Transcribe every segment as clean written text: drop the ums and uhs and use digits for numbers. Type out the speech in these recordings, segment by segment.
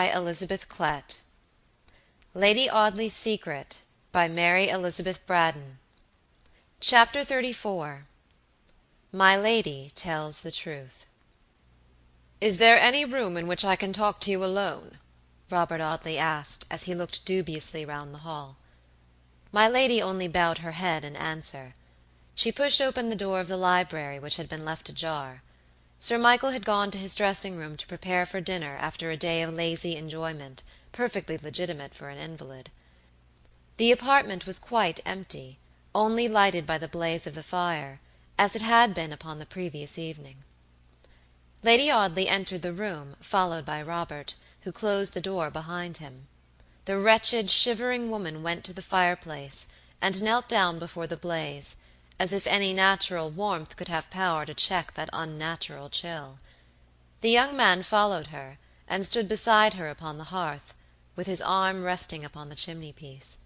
by Elizabeth Klett. Lady Audley's Secret by Mary Elizabeth Braddon. Chapter 34. My Lady Tells the Truth. "Is there any room in which I can talk to you alone?" Robert Audley asked, as he looked dubiously round the hall. My lady only bowed her head in answer. She pushed open the door of the library, which had been left ajar. Sir Michael had gone to his dressing-room to prepare for dinner after a day of lazy enjoyment, perfectly legitimate for an invalid. The apartment was quite empty, only lighted by the blaze of the fire, as it had been upon the previous evening. Lady Audley entered the room, followed by Robert, who closed the door behind him. The wretched, shivering woman went to the fireplace, and knelt down before the blaze, as if any natural warmth could have power to check that unnatural chill. The young man followed her, and stood beside her upon the hearth, with his arm resting upon the chimney-piece.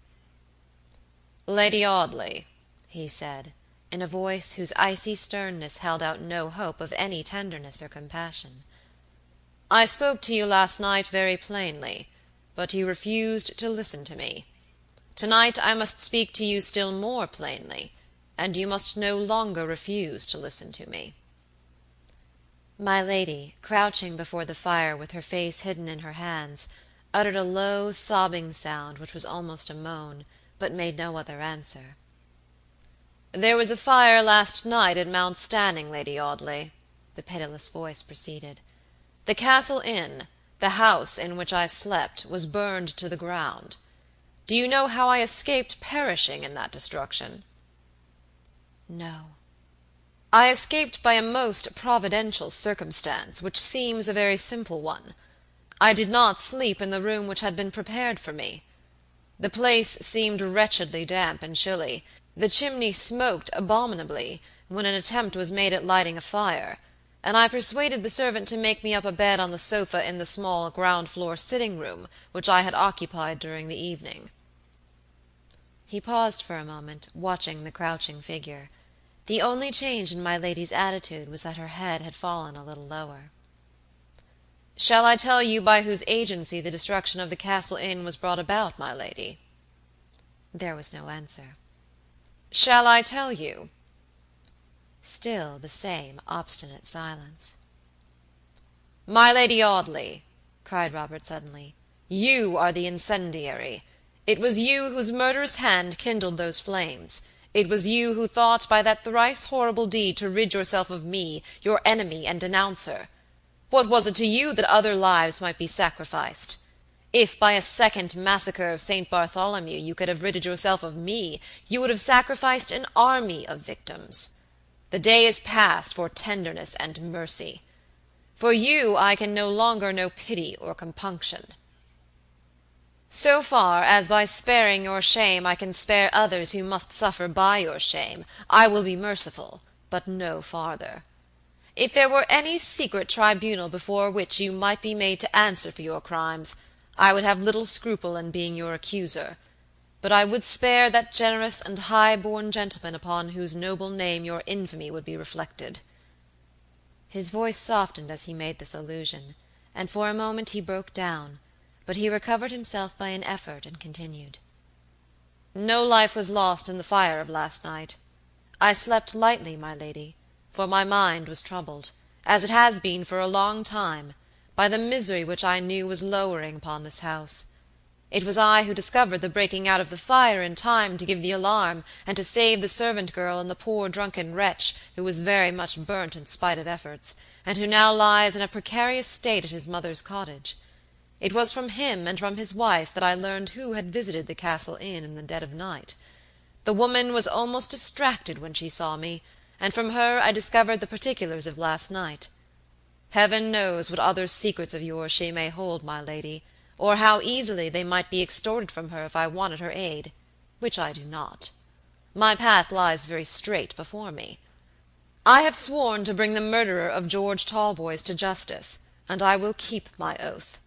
"Lady Audley," he said, in a voice whose icy sternness held out no hope of any tenderness or compassion, "I spoke to you last night very plainly, but you refused to listen to me. Tonight I must speak to you still more plainly, and you must no longer refuse to listen to me." My lady, crouching before the fire with her face hidden in her hands, uttered a low, sobbing sound which was almost a moan, but made no other answer. "There was a fire last night at Mount Stanning, Lady Audley," the pitiless voice proceeded. "The Castle Inn, the house in which I slept, was burned to the ground. Do you know how I escaped perishing in that destruction?" "No." "I escaped by a most providential circumstance, which seems a very simple one. I did not sleep in the room which had been prepared for me. The place seemed wretchedly damp and chilly, the chimney smoked abominably, when an attempt was made at lighting a fire, and I persuaded the servant to make me up a bed on the sofa in the small ground-floor sitting-room which I had occupied during the evening." He paused for a moment, watching the crouching figure. The only change in my lady's attitude was that her head had fallen a little lower. "Shall I tell you by whose agency the destruction of the Castle Inn was brought about, my lady?" There was no answer. "Shall I tell you?" Still the same obstinate silence. "My Lady Audley," cried Robert suddenly, "you are the incendiary. It was you whose murderous hand kindled those flames. It was you who thought by that thrice horrible deed to rid yourself of me, your enemy and denouncer. What was it to you that other lives might be sacrificed? If by a second massacre of St. Bartholomew you could have ridded yourself of me, you would have sacrificed an army of victims. The day is past for tenderness and mercy. For you I can no longer know pity or compunction. So far as by sparing your shame I can spare others who must suffer by your shame, I will be merciful, but no farther. If there were any secret tribunal before which you might be made to answer for your crimes, I would have little scruple in being your accuser, but I would spare that generous and high-born gentleman upon whose noble name your infamy would be reflected." His voice softened as he made this allusion, and for a moment he broke down, but he recovered himself by an effort and continued. "No life was lost in the fire of last night. I slept lightly, my lady, for my mind was troubled, as it has been for a long time, by the misery which I knew was lowering upon this house. It was I who discovered the breaking out of the fire in time to give the alarm and to save the servant girl and the poor drunken wretch who was very much burnt in spite of efforts, and who now lies in a precarious state at his mother's cottage. It was from him and from his wife that I learned who had visited the Castle Inn in the dead of night. The woman was almost distracted when she saw me, and from her I discovered the particulars of last night. Heaven knows what other secrets of yours she may hold, my lady, or how easily they might be extorted from her if I wanted her aid, which I do not. My path lies very straight before me. I have sworn to bring the murderer of George Talboys to justice, and I will keep my oath.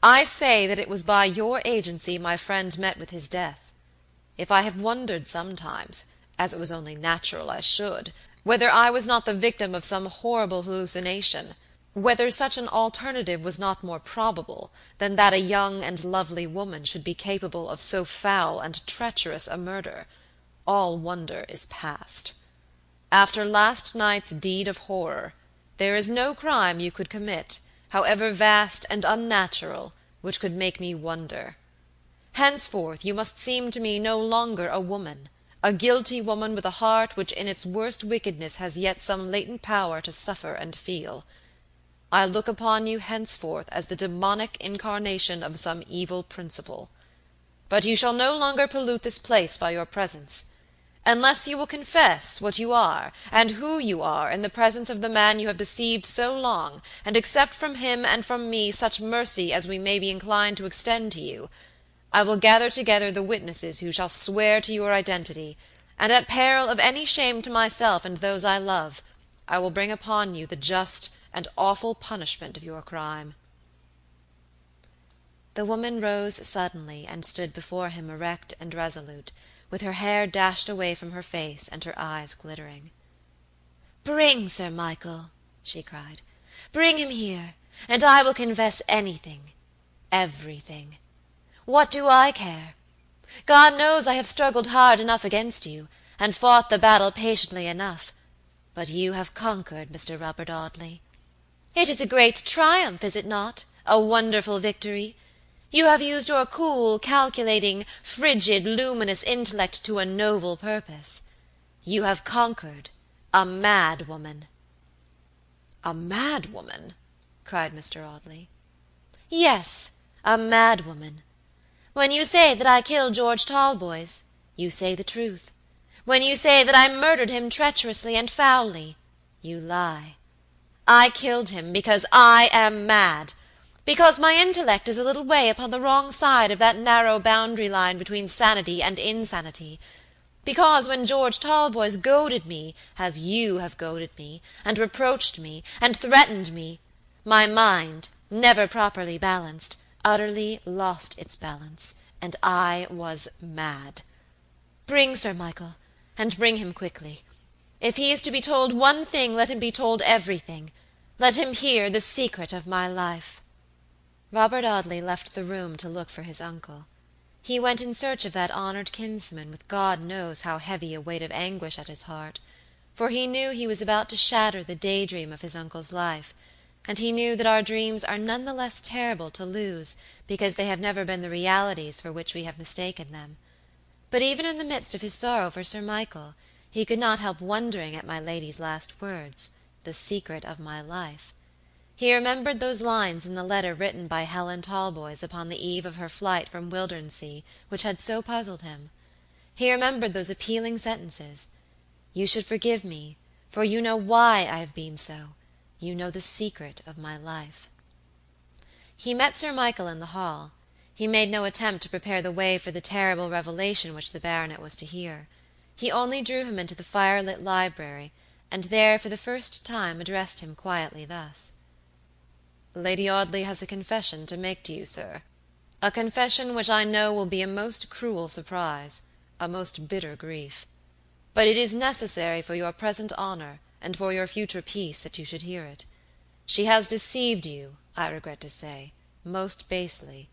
I say that it was by your agency my friend met with his death. If I have wondered sometimes, as it was only natural I should, whether I was not the victim of some horrible hallucination, whether such an alternative was not more probable than that a young and lovely woman should be capable of so foul and treacherous a murder, all wonder is past. After last night's deed of horror, there is no crime you could commit, however vast and unnatural, which could make me wonder. Henceforth you must seem to me no longer a woman, a guilty woman with a heart which in its worst wickedness has yet some latent power to suffer and feel. I look upon you henceforth as the demonic incarnation of some evil principle. But you shall no longer pollute this place by your presence, unless you will confess what you are and who you are in the presence of the man you have deceived so long, and accept from him and from me such mercy as we may be inclined to extend to you. I will gather together the witnesses who shall swear to your identity, and at peril of any shame to myself and those I love, I will bring upon you the just and awful punishment of your crime." The woman rose suddenly and stood before him erect and resolute, with her hair dashed away from her face and her eyes glittering. "Bring Sir Michael," she cried. "Bring him here, and I will confess anything, everything. What do I care? God knows I have struggled hard enough against you, and fought the battle patiently enough, but you have conquered, Mr. Robert Audley. It is a great triumph, is it not? A wonderful victory. You have used your cool, calculating, frigid, luminous intellect to a noble purpose. You have conquered a mad woman." "A mad woman?" cried Mr. Audley. "Yes, a mad woman. When you say that I killed George Talboys, you say the truth. When you say that I murdered him treacherously and foully, you lie. I killed him because I am mad, because my intellect is a little way upon the wrong side of that narrow boundary line between sanity and insanity, because when George Talboys goaded me, as you have goaded me, and reproached me, and threatened me, my mind, never properly balanced, utterly lost its balance, and I was mad. Bring Sir Michael, and bring him quickly. If he is to be told one thing, let him be told everything. Let him hear the secret of my life." Robert Audley left the room to look for his uncle. He went in search of that honored kinsman with God knows how heavy a weight of anguish at his heart, for he knew he was about to shatter the daydream of his uncle's life, and he knew that our dreams are none the less terrible to lose because they have never been the realities for which we have mistaken them. But even in the midst of his sorrow for Sir Michael, he could not help wondering at my lady's last words, "the secret of my life." He remembered those lines in the letter written by Helen Talboys upon the eve of her flight from Wildernsea, which had so puzzled him. He remembered those appealing sentences, "You should forgive me, for you know why I have been so. You know the secret of my life." He met Sir Michael in the hall. He made no attempt to prepare the way for the terrible revelation which the baronet was to hear. He only drew him into the fire-lit library, and there for the first time addressed him quietly thus: "Lady Audley has a confession to make to you, sir. A confession which I know will be a most cruel surprise, a most bitter grief. But it is necessary for your present honor and for your future peace that you should hear it. She has deceived you, I regret to say, most basely.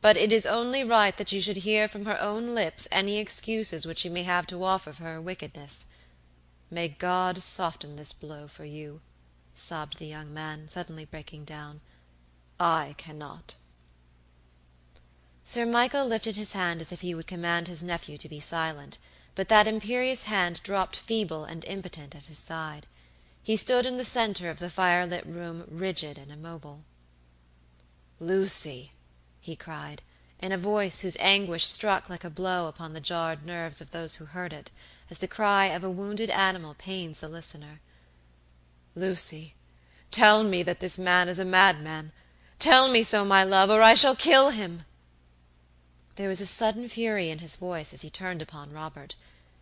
But it is only right that you should hear from her own lips any excuses which she may have to offer for her wickedness. May God soften this blow for you," sobbed the young man, suddenly breaking down. "I cannot." Sir Michael lifted his hand as if he would command his nephew to be silent, but that imperious hand dropped feeble and impotent at his side. He stood in the center of the fire-lit room rigid and immobile. "Lucy," he cried, in a voice whose anguish struck like a blow upon the jarred nerves of those who heard it, as the cry of a wounded animal pains the listener. "Lucy, tell me that this man is a madman. Tell me so, my love, or I shall kill him." There was a sudden fury in his voice as he turned upon Robert,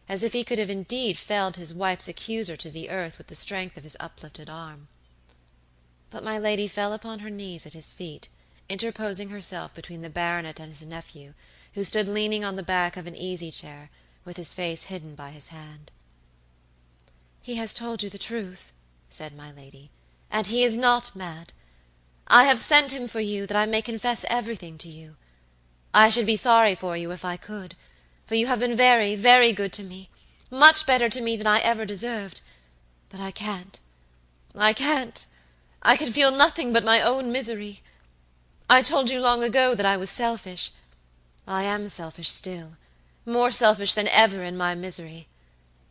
as if he could have indeed felled his wife's accuser to the earth with the strength of his uplifted arm. But my lady fell upon her knees at his feet, interposing herself between the baronet and his nephew, who stood leaning on the back of an easy-chair, with his face hidden by his hand. "He has told you the truth," said my lady. And he is not mad. I have sent him for you that I may confess everything to you. I should be sorry for you if I could, for you have been very, very good to me, much better to me than I ever deserved. But I can't. I can't. I can feel nothing but my own misery. I told you long ago that I was selfish. I am selfish still, more selfish than ever in my misery.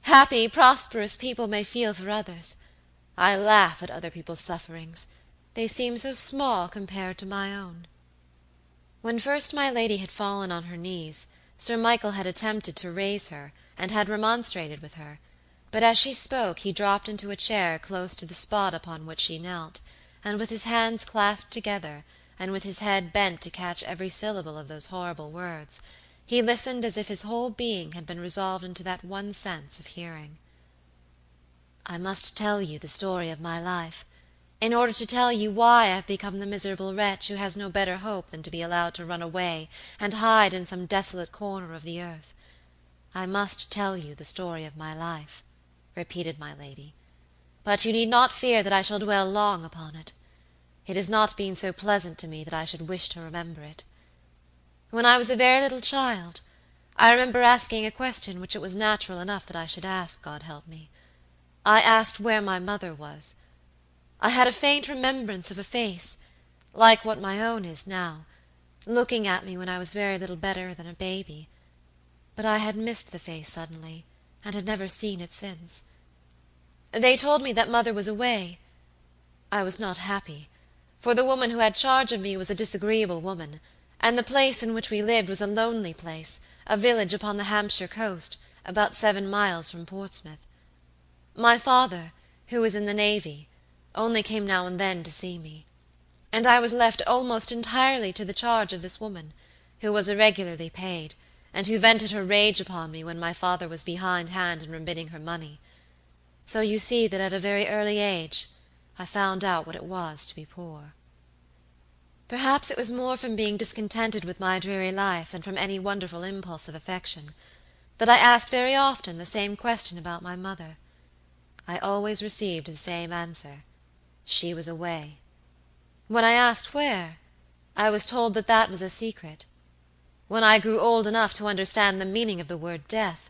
Happy, prosperous people may feel for others. I laugh at other people's sufferings. They seem so small compared to my own." When first my lady had fallen on her knees, Sir Michael had attempted to raise her, and had remonstrated with her, but as she spoke he dropped into a chair close to the spot upon which she knelt, and with his hands clasped together, and with his head bent to catch every syllable of those horrible words, he listened as if his whole being had been resolved into that one sense of hearing. "I must tell you the story of my life, in order to tell you why I have become the miserable wretch who has no better hope than to be allowed to run away and hide in some desolate corner of the earth. I must tell you the story of my life," repeated my lady, "but you need not fear that I shall dwell long upon it. It has not been so pleasant to me that I should wish to remember it. When I was a very little child, I remember asking a question which it was natural enough that I should ask, God help me. I asked where my mother was. I had a faint remembrance of a face, like what my own is now, looking at me when I was very little better than a baby, but I had missed the face suddenly, and had never seen it since. They told me that mother was away. I was not happy, for the woman who had charge of me was a disagreeable woman, and the place in which we lived was a lonely place, a village upon the Hampshire coast, about 7 miles from Portsmouth. My father, who was in the navy, only came now and then to see me, and I was left almost entirely to the charge of this woman, who was irregularly paid, and who vented her rage upon me when my father was behindhand in remitting her money. So you see that at a very early age I found out what it was to be poor. Perhaps it was more from being discontented with my dreary life than from any wonderful impulse of affection, that I asked very often the same question about my mother. I always received the same answer. She was away. When I asked where, I was told that that was a secret. When I grew old enough to understand the meaning of the word death,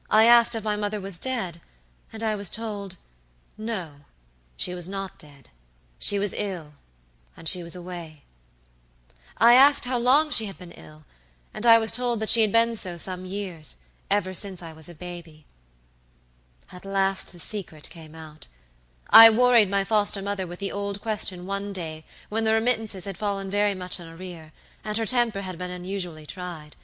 I asked if my mother was dead, and I was told, no, she was not dead. She was ill, and she was away. I asked how long she had been ill, and I was told that she had been so some years, ever since I was a baby. At last the secret came out. I worried my foster mother with the old question one day when the remittances had fallen very much in arrear, and her temper had been unusually tried.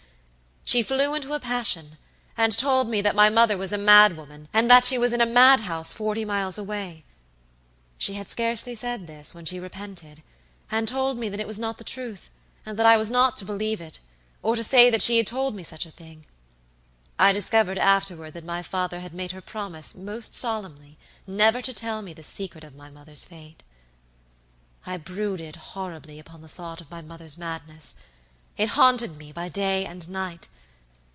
She flew into a passion, and told me that my mother was a madwoman, and that she was in a madhouse 40 miles away. She had scarcely said this when she repented, and told me that it was not the truth, and that I was not to believe it, or to say that she had told me such a thing. I discovered afterward that my father had made her promise most solemnly never to tell me the secret of my mother's fate. I brooded horribly upon the thought of my mother's madness. It haunted me by day and night.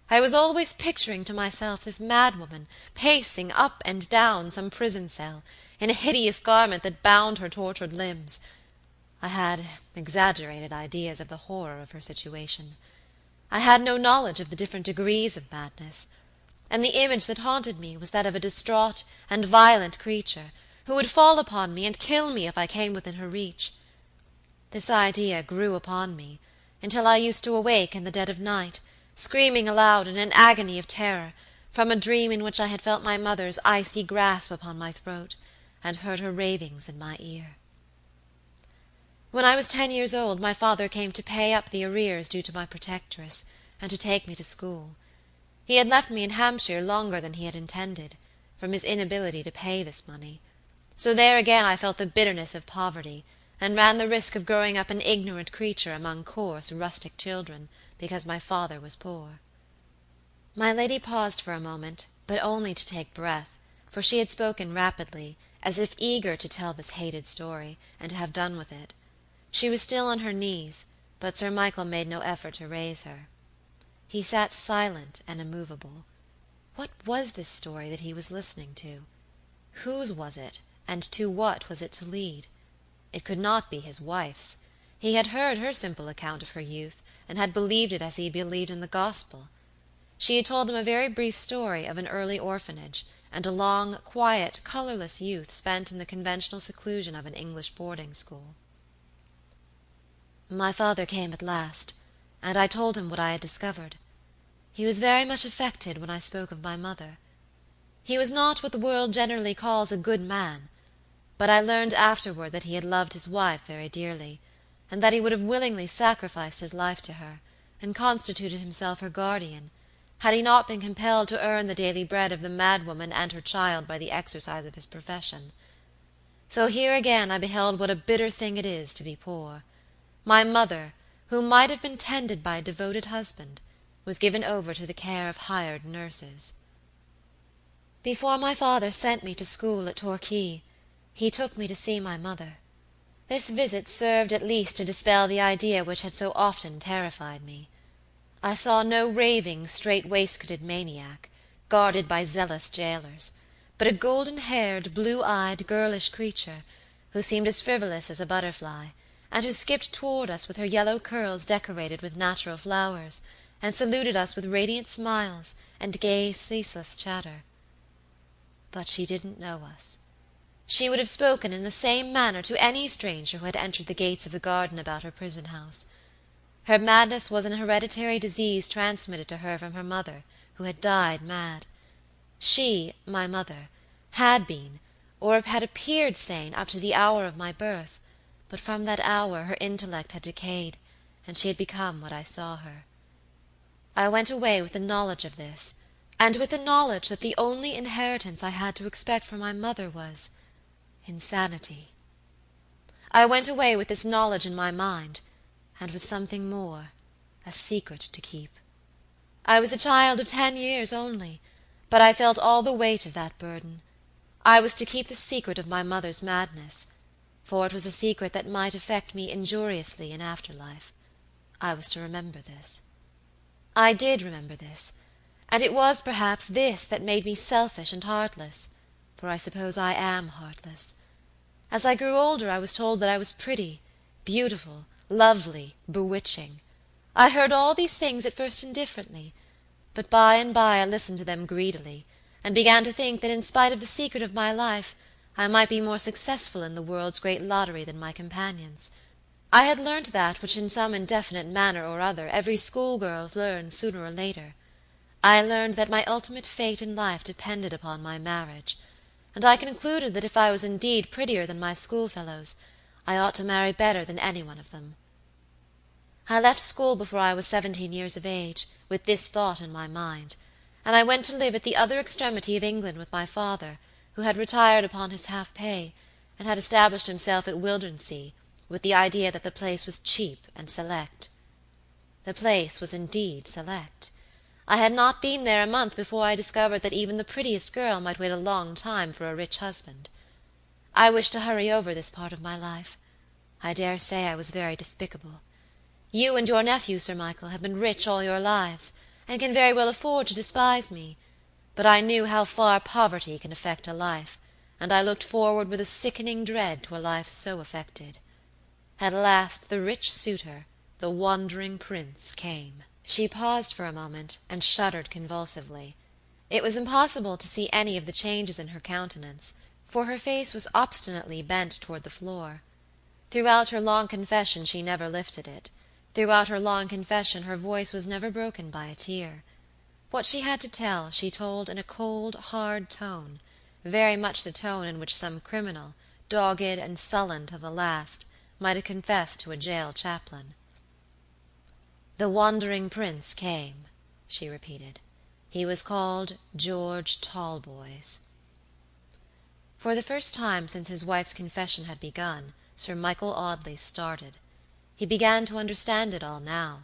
I was always picturing to myself this madwoman pacing up and down some prison cell, in a hideous garment that bound her tortured limbs. I had exaggerated ideas of the horror of her situation. I had no knowledge of the different degrees of madness, and the image that haunted me was that of a distraught and violent creature, who would fall upon me and kill me if I came within her reach. This idea grew upon me, until I used to awake in the dead of night, screaming aloud in an agony of terror, from a dream in which I had felt my mother's icy grasp upon my throat, and heard her ravings in my ear. When I was 10 years old, my father came to pay up the arrears due to my protectress, and to take me to school. He had left me in Hampshire longer than he had intended, from his inability to pay this money. So there again I felt the bitterness of poverty, and ran the risk of growing up an ignorant creature among coarse, rustic children, because my father was poor. My lady paused for a moment, but only to take breath, for she had spoken rapidly, as if eager to tell this hated story, and to have done with it. She was still on her knees, but Sir Michael made no effort to raise her. He sat silent and immovable. What was this story that he was listening to? Whose was it, and to what was it to lead? It could not be his wife's. He had heard her simple account of her youth, and had believed it as he believed in the gospel. She had told him a very brief story of an early orphanage, and a long, quiet, colorless youth spent in the conventional seclusion of an English boarding school. My father came at last, and I told him what I had discovered. He was very much affected when I spoke of my mother. He was not what the world generally calls a good man, but I learned afterward that he had loved his wife very dearly, and that he would have willingly sacrificed his life to her, and constituted himself her guardian, had he not been compelled to earn the daily bread of the madwoman and her child by the exercise of his profession. So here again I beheld what a bitter thing it is to be poor. My mother, who might have been tended by a devoted husband, was given over to the care of hired nurses. Before my father sent me to school at Torquay, he took me to see my mother. This visit served at least to dispel the idea which had so often terrified me. I saw no raving, strait-waistcoated maniac, guarded by zealous jailers, but a golden-haired, blue-eyed, girlish creature, who seemed as frivolous as a butterfly, and who skipped toward us with her yellow curls decorated with natural flowers, and saluted us with radiant smiles and gay, ceaseless chatter. But she didn't know us. She would have spoken in the same manner to any stranger who had entered the gates of the garden about her prison house. Her madness was an hereditary disease transmitted to her from her mother, who had died mad. She, my mother, had been, or had appeared sane up to the hour of my birth, but from that hour her intellect had decayed, and she had become what I saw her. I went away with the knowledge of this, and with the knowledge that the only inheritance I had to expect from my mother was insanity. I went away with this knowledge in my mind, and with something more, a secret to keep. I was a child of 10 years only, but I felt all the weight of that burden. I was to keep the secret of my mother's madness, for it was a secret that might affect me injuriously in after life. I was to remember this. I did remember this, and it was perhaps this that made me selfish and heartless, for I suppose I am heartless. As I grew older I was told that I was pretty, beautiful, lovely, bewitching. I heard all these things at first indifferently, but by and by I listened to them greedily, and began to think that in spite of the secret of my life, I might be more successful in the world's great lottery than my companions. I had learnt that which in some indefinite manner or other every schoolgirl learns sooner or later. I learned that my ultimate fate in life depended upon my marriage, and I concluded that if I was indeed prettier than my schoolfellows, I ought to marry better than any one of them. I left school before I was 17 years of age, with this thought in my mind, and I went to live at the other extremity of England with my father, who had retired upon his half-pay, and had established himself at Wildernsea, with the idea that the place was cheap and select. The place was indeed select. I had not been there a month before I discovered that even the prettiest girl might wait a long time for a rich husband. I wished to hurry over this part of my life. I dare say I was very despicable. You and your nephew, Sir Michael, have been rich all your lives, and can very well afford to despise me, but I knew how far poverty can affect a life, and I looked forward with a sickening dread to a life so affected. At last the rich suitor, the wandering prince, came." She paused for a moment, and shuddered convulsively. It was impossible to see any of the changes in her countenance, for her face was obstinately bent toward the floor. Throughout her long confession she never lifted it. Throughout her long confession her voice was never broken by a tear. What she had to tell she told in a cold, hard tone, very much the tone in which some criminal, dogged and sullen to the last, might have confessed to a jail chaplain. "The wandering prince came," she repeated. "He was called George Talboys." For the first time since his wife's confession had begun, Sir Michael Audley started. He began to understand it all now.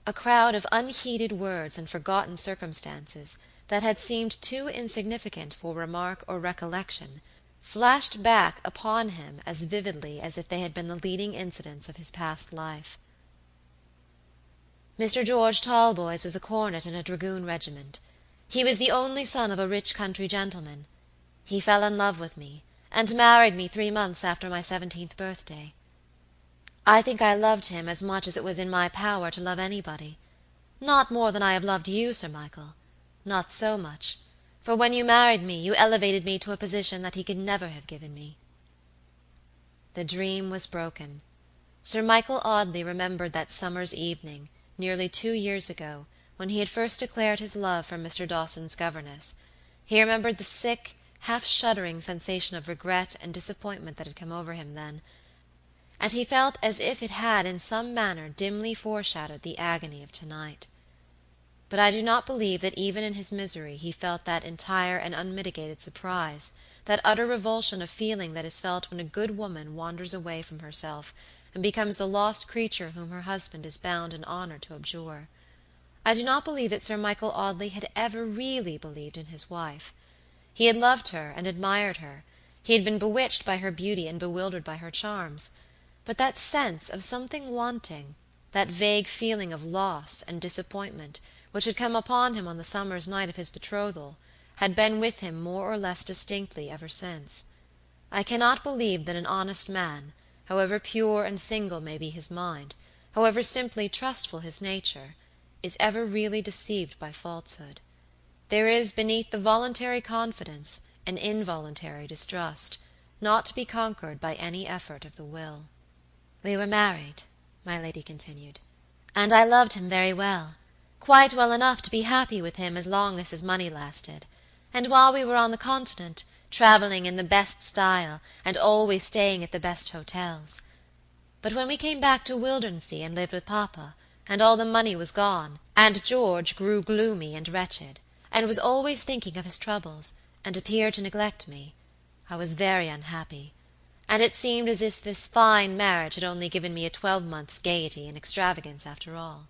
A crowd of unheeded words and forgotten circumstances, that had seemed too insignificant for remark or recollection, flashed back upon him as vividly as if they had been the leading incidents of his past life. Mr. George Talboys was a cornet in a dragoon regiment. He was the only son of a rich country gentleman. He fell in love with me, and married me 3 months after my 17th birthday. I think I loved him as much as it was in my power to love anybody. Not more than I have loved you, Sir Michael. Not so much, for when you married me you elevated me to a position that he could never have given me." The dream was broken. Sir Michael Audley remembered that summer's evening, nearly 2 years ago, when he had first declared his love for Mr. Dawson's governess. He remembered the sick, half-shuddering sensation of regret and disappointment that had come over him then, and he felt as if it had in some manner dimly foreshadowed the agony of tonight. But I do not believe that even in his misery he felt that entire and unmitigated surprise, that utter revulsion of feeling that is felt when a good woman wanders away from herself and becomes the lost creature whom her husband is bound in honor to abjure. I do not believe that Sir Michael Audley had ever really believed in his wife. He had loved her and admired her. He had been bewitched by her beauty and bewildered by her charms. But that sense of something wanting, that vague feeling of loss and disappointment, which had come upon him on the summer's night of his betrothal, had been with him more or less distinctly ever since. I cannot believe that an honest man, however pure and single may be his mind, however simply trustful his nature, is ever really deceived by falsehood. There is beneath the voluntary confidence an involuntary distrust, not to be conquered by any effort of the will. "We were married," my lady continued, "and I loved him very well, quite well enough to be happy with him as long as his money lasted, and while we were on the Continent, traveling in the best style, and always staying at the best hotels. But when we came back to Wildernsea and lived with papa, and all the money was gone, and George grew gloomy and wretched, and was always thinking of his troubles, and appeared to neglect me, I was very unhappy, and it seemed as if this fine marriage had only given me a 12-month's gaiety and extravagance after all.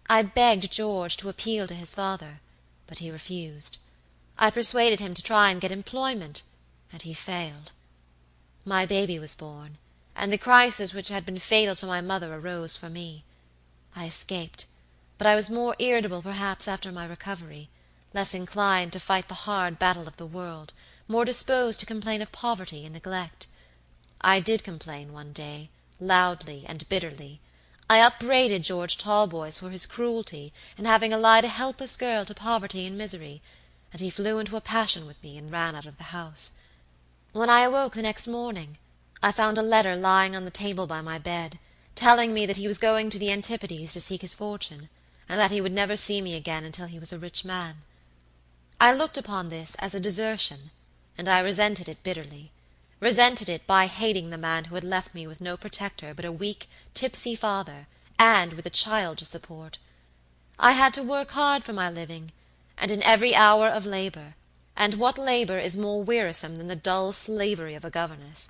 I begged George to appeal to his father, but he refused. I persuaded him to try and get employment, and he failed. My baby was born, and the crisis which had been fatal to my mother arose for me. I escaped, but I was more irritable perhaps after my recovery, less inclined to fight the hard battle of the world, more disposed to complain of poverty and neglect. I did complain one day, loudly and bitterly. I upbraided George Talboys for his cruelty in having allied a helpless girl to poverty and misery, and he flew into a passion with me and ran out of the house. When I awoke the next morning, I found a letter lying on the table by my bed, telling me that he was going to the Antipodes to seek his fortune, and that he would never see me again until he was a rich man. I looked upon this as a desertion, and I resented it bitterly, resented it by hating the man who had left me with no protector but a weak, tipsy father, and with a child to support. I had to work hard for my living, and in every hour of labor, and what labor is more wearisome than the dull slavery of a governess?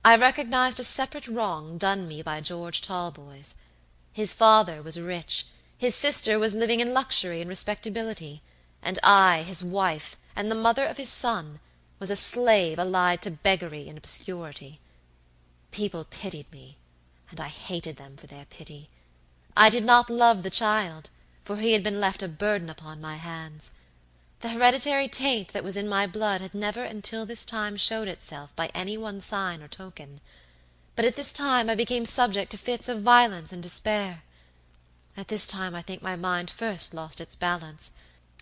I recognized a separate wrong done me by George Talboys. His father was rich, his sister was living in luxury and respectability, and I, his wife, and the mother of his son, was a slave allied to beggary and obscurity. People pitied me, and I hated them for their pity. I did not love the child, for he had been left a burden upon my hands. The hereditary taint that was in my blood had never until this time showed itself by any one sign or token, but at this time I became subject to fits of violence and despair. At this time I think my mind first lost its balance,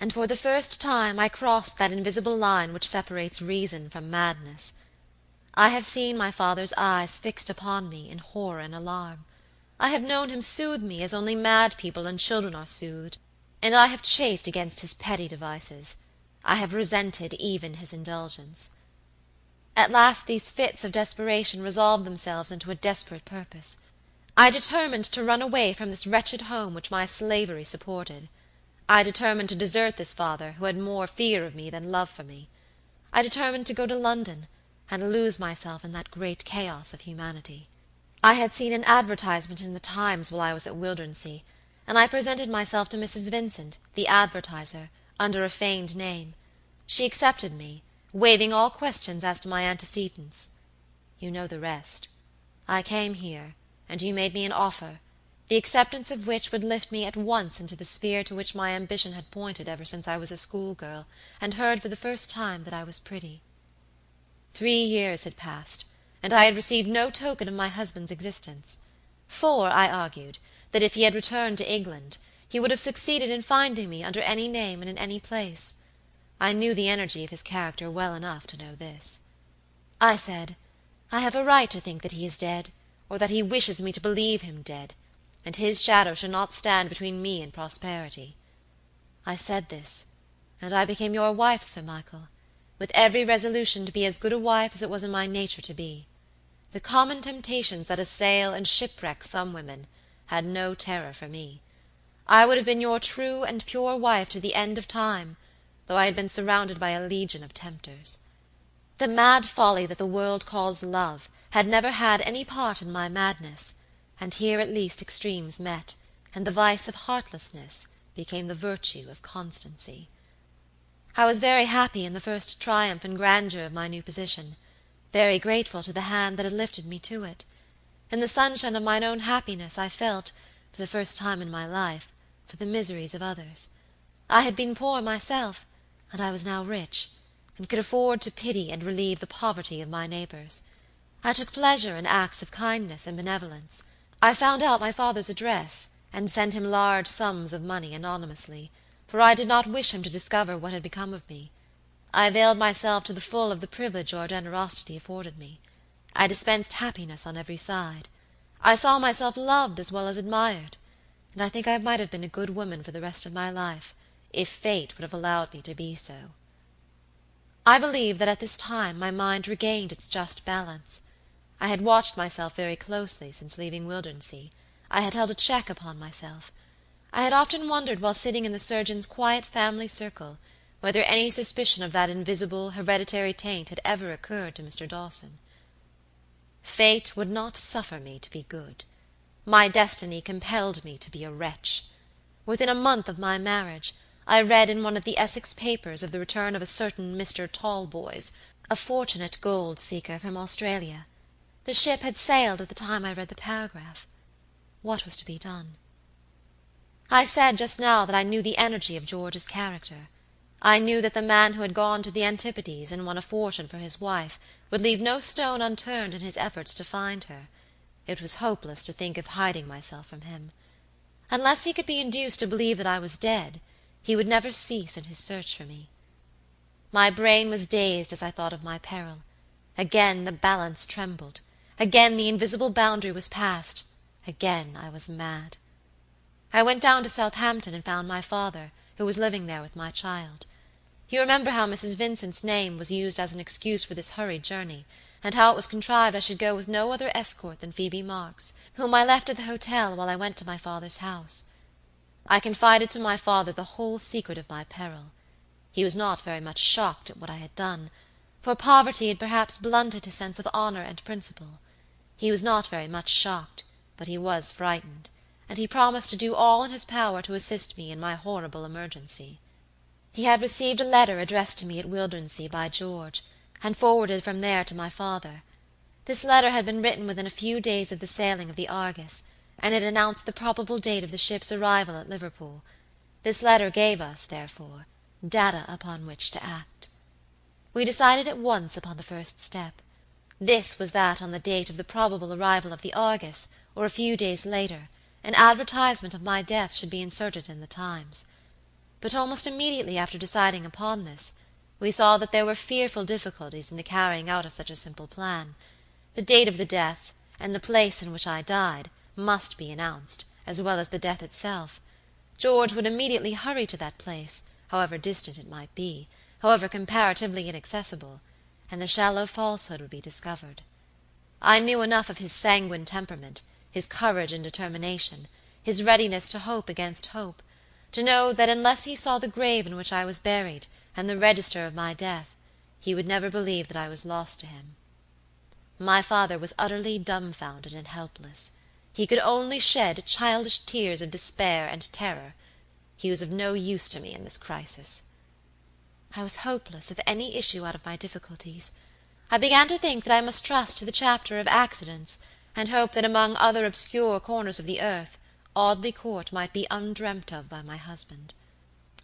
and for the first time I crossed that invisible line which separates reason from madness. I have seen my father's eyes fixed upon me in horror and alarm. I have known him soothe me as only mad people and children are soothed, and I have chafed against his petty devices. I have resented even his indulgence. At last these fits of desperation resolved themselves into a desperate purpose. I determined to run away from this wretched home which my slavery supported. I determined to desert this father who had more fear of me than love for me. I determined to go to London, and lose myself in that great chaos of humanity. I had seen an advertisement in the Times while I was at Wildernsea, and I presented myself to Mrs. Vincent, the advertiser, under a feigned name. She accepted me, waiving all questions as to my antecedents. You know the rest. I came here, and you made me an offer, the acceptance of which would lift me at once into the sphere to which my ambition had pointed ever since I was a schoolgirl, and heard for the first time that I was pretty. 3 years had passed, and I had received no token of my husband's existence; for, I argued, that if he had returned to England, he would have succeeded in finding me under any name and in any place. I knew the energy of his character well enough to know this. I said, I have a right to think that he is dead, or that he wishes me to believe him dead, and his shadow shall not stand between me and prosperity. I said this, and I became your wife, Sir Michael, with every resolution to be as good a wife as it was in my nature to be. The common temptations that assail and shipwreck some women had no terror for me. I would have been your true and pure wife to the end of time, though I had been surrounded by a legion of tempters. The mad folly that the world calls love had never had any part in my madness, and here at least extremes met, and the vice of heartlessness became the virtue of constancy. I was very happy in the first triumph and grandeur of my new position, very grateful to the hand that had lifted me to it. In the sunshine of mine own happiness I felt, for the first time in my life, for the miseries of others. I had been poor myself, and I was now rich, and could afford to pity and relieve the poverty of my neighbors. I took pleasure in acts of kindness and benevolence. I found out my father's address, and sent him large sums of money anonymously, for I did not wish him to discover what had become of me. I availed myself to the full of the privilege your generosity afforded me. I dispensed happiness on every side. I saw myself loved as well as admired, and I think I might have been a good woman for the rest of my life, if fate would have allowed me to be so. I believe that at this time my mind regained its just balance. I had watched myself very closely since leaving Wildernsea. I had held a check upon myself. I had often wondered while sitting in the surgeon's quiet family circle whether any suspicion of that invisible, hereditary taint had ever occurred to Mr. Dawson. Fate would not suffer me to be good. My destiny compelled me to be a wretch. Within a month of my marriage, I read in one of the Essex papers of the return of a certain Mr. Talboys, a fortunate gold seeker from Australia. The ship had sailed at the time I read the paragraph. What was to be done? I said just now that I knew the energy of George's character. I knew that the man who had gone to the Antipodes and won a fortune for his wife would leave no stone unturned in his efforts to find her. It was hopeless to think of hiding myself from him. Unless he could be induced to believe that I was dead, he would never cease in his search for me. My brain was dazed as I thought of my peril. Again the balance trembled. Again the invisible boundary was passed. Again I was mad. I went down to Southampton and found my father, who was living there with my child. You remember how Mrs. Vincent's name was used as an excuse for this hurried journey, and how it was contrived I should go with no other escort than Phoebe Marks, whom I left at the hotel while I went to my father's house. I confided to my father the whole secret of my peril. He was not very much shocked at what I had done, for poverty had perhaps blunted his sense of honor and principle. He was not very much shocked, but he was frightened, and he promised to do all in his power to assist me in my horrible emergency. He had received a letter addressed to me at Wildernsea by George, and forwarded from there to my father. This letter had been written within a few days of the sailing of the Argus, and it announced the probable date of the ship's arrival at Liverpool. This letter gave us, therefore, data upon which to act. We decided at once upon the first step. This was that on the date of the probable arrival of the Argus, or a few days later, an advertisement of my death should be inserted in the Times. But almost immediately after deciding upon this, we saw that there were fearful difficulties in the carrying out of such a simple plan. The date of the death, and the place in which I died, must be announced, as well as the death itself. George would immediately hurry to that place, however distant it might be, however comparatively inaccessible, and the shallow falsehood would be discovered. I knew enough of his sanguine temperament, his courage and determination, his readiness to hope against hope, to know that unless he saw the grave in which I was buried, and the register of my death, he would never believe that I was lost to him. My father was utterly dumbfounded and helpless. He could only shed childish tears of despair and terror. He was of no use to me in this crisis. I was hopeless of any issue out of my difficulties. I began to think that I must trust to the chapter of accidents, and hope that among other obscure corners of the earth, Audley Court might be undreamt of by my husband.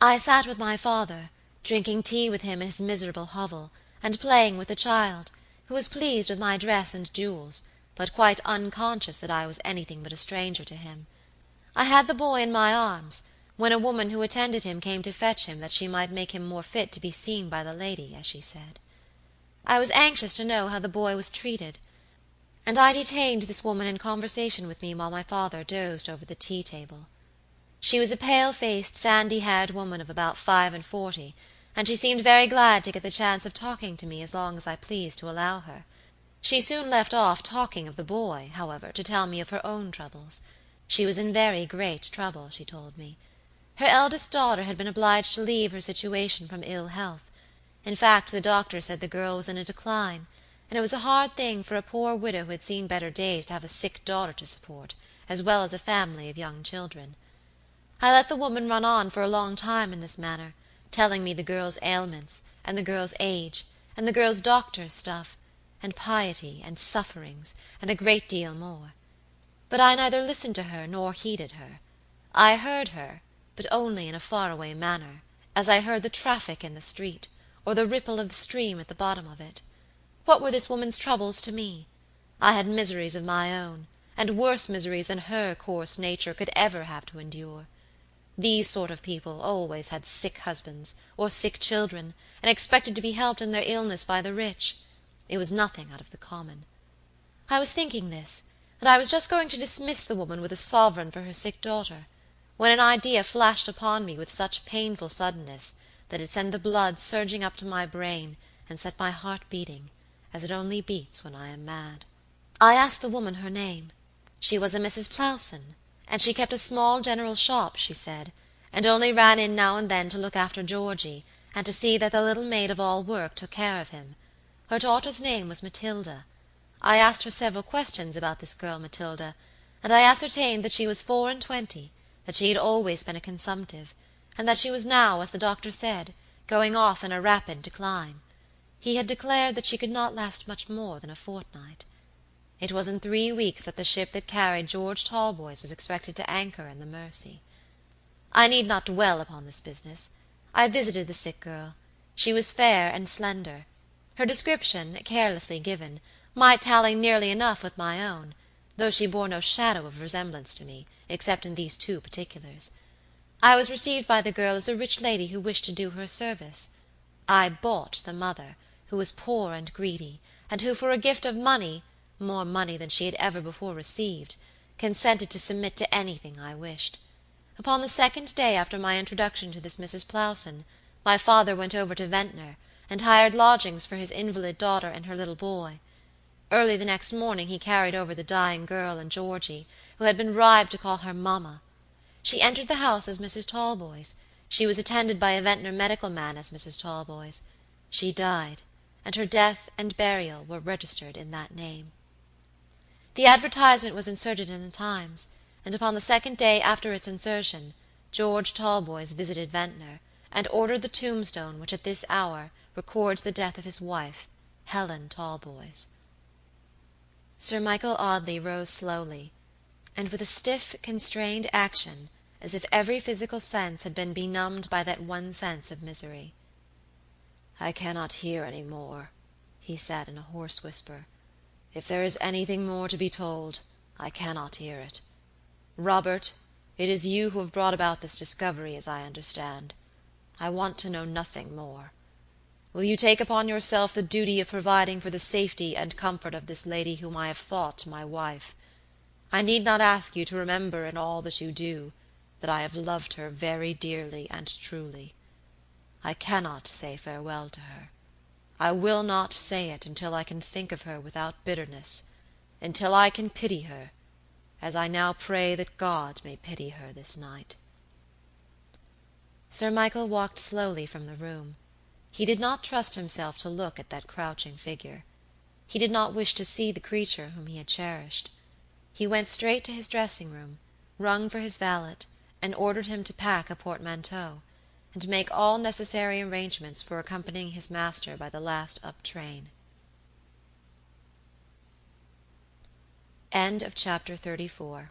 I sat with my father, drinking tea with him in his miserable hovel, and playing with the child, who was pleased with my dress and jewels, but quite unconscious that I was anything but a stranger to him. I had the boy in my arms, when a woman who attended him came to fetch him that she might make him more fit to be seen by the lady, as she said. I was anxious to know how the boy was treated, and I detained this woman in conversation with me while my father dozed over the tea-table. She was a pale-faced, sandy-haired woman of about 45, and she seemed very glad to get the chance of talking to me as long as I pleased to allow her. She soon left off talking of the boy, however, to tell me of her own troubles. She was in very great trouble, she told me. Her eldest daughter had been obliged to leave her situation from ill health. In fact, the doctor said the girl was in a decline, and it was a hard thing for a poor widow who had seen better days to have a sick daughter to support, as well as a family of young children. I let the woman run on for a long time in this manner, telling me the girl's ailments, and the girl's age, and the girl's doctor's stuff, and piety, and sufferings, and a great deal more. But I neither listened to her nor heeded her. I heard her, but only in a far-away manner, as I heard the traffic in the street, or the ripple of the stream at the bottom of it. What were this woman's troubles to me? I had miseries of my own, and worse miseries than her coarse nature could ever have to endure. These sort of people always had sick husbands, or sick children, and expected to be helped in their illness by the rich. It was nothing out of the common. I was thinking this, and I was just going to dismiss the woman with a sovereign for her sick daughter, when an idea flashed upon me with such painful suddenness that it sent the blood surging up to my brain and set my heart beating, as it only beats when I am mad. I asked the woman her name. She was a Mrs. Plowson, and she kept a small general shop, she said, and only ran in now and then to look after Georgie, and to see that the little maid-of-all-work took care of him. Her daughter's name was Matilda. I asked her several questions about this girl Matilda, and I ascertained that she was 24, that she had always been a consumptive, and that she was now, as the doctor said, going off in a rapid decline. He had declared that she could not last much more than a fortnight. It was in 3 weeks that the ship that carried George Talboys was expected to anchor in the Mersey. I need not dwell upon this business. I visited the sick girl. She was fair and slender. Her description, carelessly given, might tally nearly enough with my own, though she bore no shadow of resemblance to me, except in these 2 particulars. I was received by the girl as a rich lady who wished to do her a service. I bought the mother, who was poor and greedy, and who for a gift of money, more money than she had ever before received, consented to submit to anything I wished. Upon the 2nd day after my introduction to this Mrs. Plowson, my father went over to Ventnor, and hired lodgings for his invalid daughter and her little boy. Early the next morning he carried over the dying girl and Georgie, who had been bribed to call her Mamma. She entered the house as Mrs. Talboys. She was attended by a Ventnor medical man as Mrs. Talboys. She died, and her death and burial were registered in that name. The advertisement was inserted in the Times, and upon the 2nd day after its insertion, George Talboys visited Ventnor, and ordered the tombstone which at this hour records the death of his wife, Helen Talboys. Sir Michael Audley rose slowly, and with a stiff, constrained action, as if every physical sense had been benumbed by that one sense of misery. "I cannot hear any more," he said in a hoarse whisper. "If there is anything more to be told, I cannot hear it. Robert, it is you who have brought about this discovery, as I understand. I want to know nothing more. Will you take upon yourself the duty of providing for the safety and comfort of this lady whom I have thought my wife? I need not ask you to remember in all that you do that I have loved her very dearly and truly. I cannot say farewell to her. I will not say it until I can think of her without bitterness, until I can pity her, as I now pray that God may pity her this night." Sir Michael walked slowly from the room. He did not trust himself to look at that crouching figure. He did not wish to see the creature whom he had cherished. He went straight to his dressing-room, rung for his valet, and ordered him to pack a portmanteau, and make all necessary arrangements for accompanying his master by the last up train. Chapter 34